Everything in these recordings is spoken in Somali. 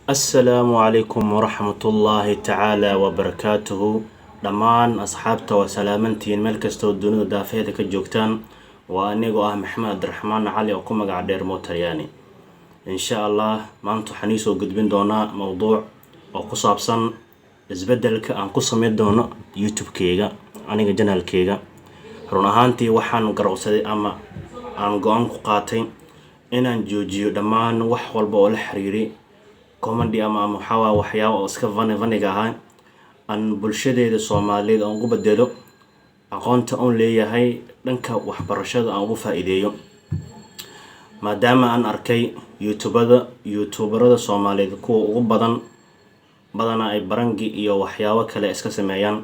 السلام عليكم ورحمة الله تعالى وبركاته. دمان أصحابته وسلامنتين ملكستو الدنيا دافية كجوكتان وأنيقو محمد عبد الرحمن علي وكما قاعدير موترياني إن شاء الله ما أنتو حنيسو قدبين دونا موضوع وقصابسان إزبدلك أن قصم يدونا يوتيوب كيغا أنيقا جنال كيغا رونهانتي وحان قروسدي أما أن قوان قاتين إنان جوجيو دمان وحوال بول حريري كوماندي أما محاوى وحياة واسكا فاني قاهاي أن بلشدي دي صوماليد أن قبدلو أقونتا أون ليهاي لنكا وحبرشاد أن قفائديو maadaama aan arkay youtuberada Soomaaliyeed kuwa ugu badana ay barangi iyo waxyaabo kale iska sameeyaan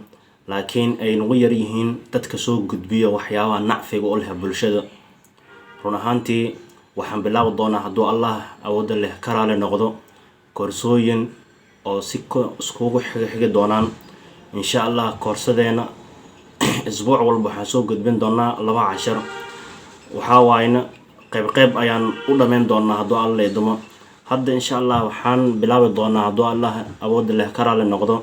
laakiin ay nagu yar yihiin dadka soo gudbiya waxyaabaha nacfiga u leh bulshada run ahaantii waxaan bilaabi doonaa hadduu Allah awood leh karaale noqdo koorsooyin oo si iskugu xigi doonaan insha Allah koorsadeena isbuuc walba waxaan soo gudbin doonaa 2 cashar waxa waayna qayb ayaan u dhameyn doonaa hadduu Alle idmo hadda insha Allah waxaan bilaabi doonaa hadduu Allah awood leh karaale noqdo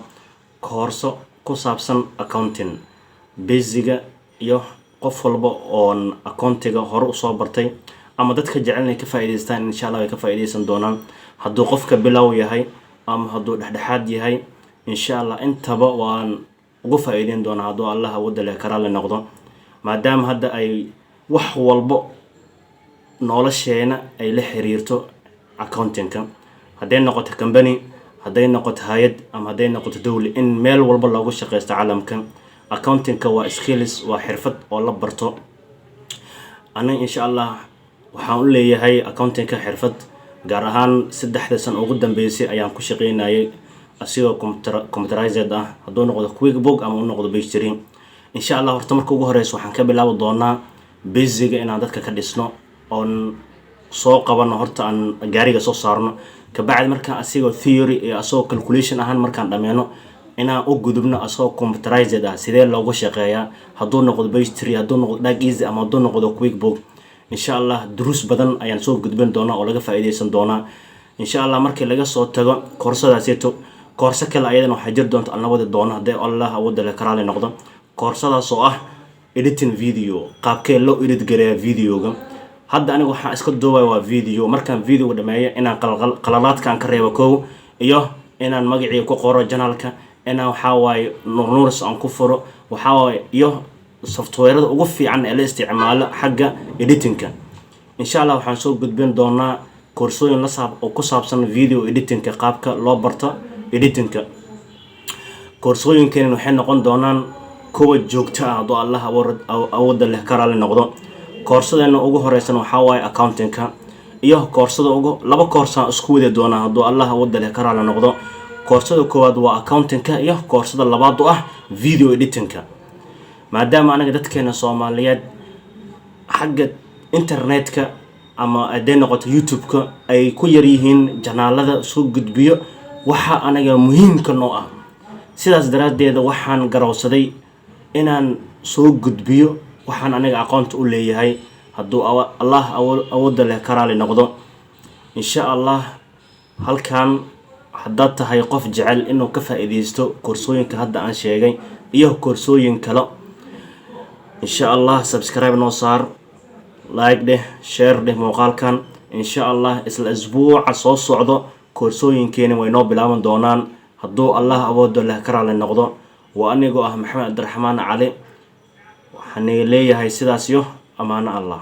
koorso ku saabsan accounting basiga iyo qof walba oo accountiga hore u soo bartay ama dadka jecel inay ka faa'iideystaan insha Allah ay ka faa'iideysan doonaan hadduu qofka bilow yahay ama hadduu dhexdhexaad yahay insha Allah intaba waan ugu faa'iideyn doonaa hadduu Allah awood leh karaale noqdo maadaama hadda ay wax walba nolosheena ay la xiriirto accounting-ka haday noqoto company haday noqoto hay'ad ama haday noqoto dawli in meel walba lagu shaqeysto caalamka accounting-ka waa skills waa xirfad oo la barto ana insha Allah waxaan u leeyahay accounting-ka xirfad gaar ahaan 3 sano ugu dambeysay ayaan ku shaqeynayay asigoo computerized ah hadduu noqdo QuickBook ama uu noqdo Page3 insha Allah horta marka ugu horeyso waxaan ka bilaabi doonaa basic inaan dadka ka dhisno on soo qabano horta aan gaariga soo saarno ka bacdi marka asigoo theory iyo asoo calculation ahaan markaan dhameeno inaan u gudubno asoo computerized ah sidee loogu shaqeeyaa hadduu noqdo Page3 hadduu noqdo Easy ama hadduu noqdo QuickBook insha Allah duruus badan ayaan soo gudbin doonaa oo laga faa'iideysan doonaa insha Allah markii laga soo tago koorsadaasito koorso kale ayadana waxa jir doonta aan wada doono haddii Allah awood leh karaale noqdo koorsadaas oo ah editing video qaabkee loo edit gareeyo videoga hadda anigu waxaan iska duubay waa video markaan video dhameeyo inaan qalalaadkan ka reebo koow iyo inaan magaciisa ku qoro channelka inaan waxa waay nuurs aan ku furo waxa waay iyo software-da ugu fiican ee la isticmaalo xagga editing-ka insha Allah waxaan soo gudbin doonaa koorsooyin oo ku saabsan video editing-ka qaabka loo barto editing-ka koorsooyinkan waxay noqon doonaan kuwa joogto ah hadduu Allah awood leh karaale noqdo koorsadana ugu horeysan waxa waay accounting-ka iyo koorsada ugu laba koorsa isku wada doona hadduu Allah awood leh karaale noqdo koorsada koowaad waa accounting-ka iyo koorsada labaad oo ah video editing-ka maadaama anaga dadkeena Soomaaliyeed xagga internet-ka ama aday noqoto YouTube-ka ay ku yar yihiin janaalada soo gudbiyo waxa anaga muhiimka noo ah sidaas daraadeed waxaan garowsaday inaan soo gudbiyo waxaan aniga aqoonta u leeyahay hadduu Allah awood leh karaale noqdo insha Allah halkan haddaad tahay qof jecel inuu ka faa'iideysto koorsooyinka hadda aan sheegay iyo koorsooyin kale insha Allah subscribe noo saar like deh share deh muuqaalkan insha Allah isla isbuuca soo socdo koorsooyinkeena way noo bilaaban doonaan hadduu Allah awood leh karaale noqdo waa anigoo Maxamed Cabdi Raxmaan Cali waxaan leeyahay sidaas iyo amaana Allah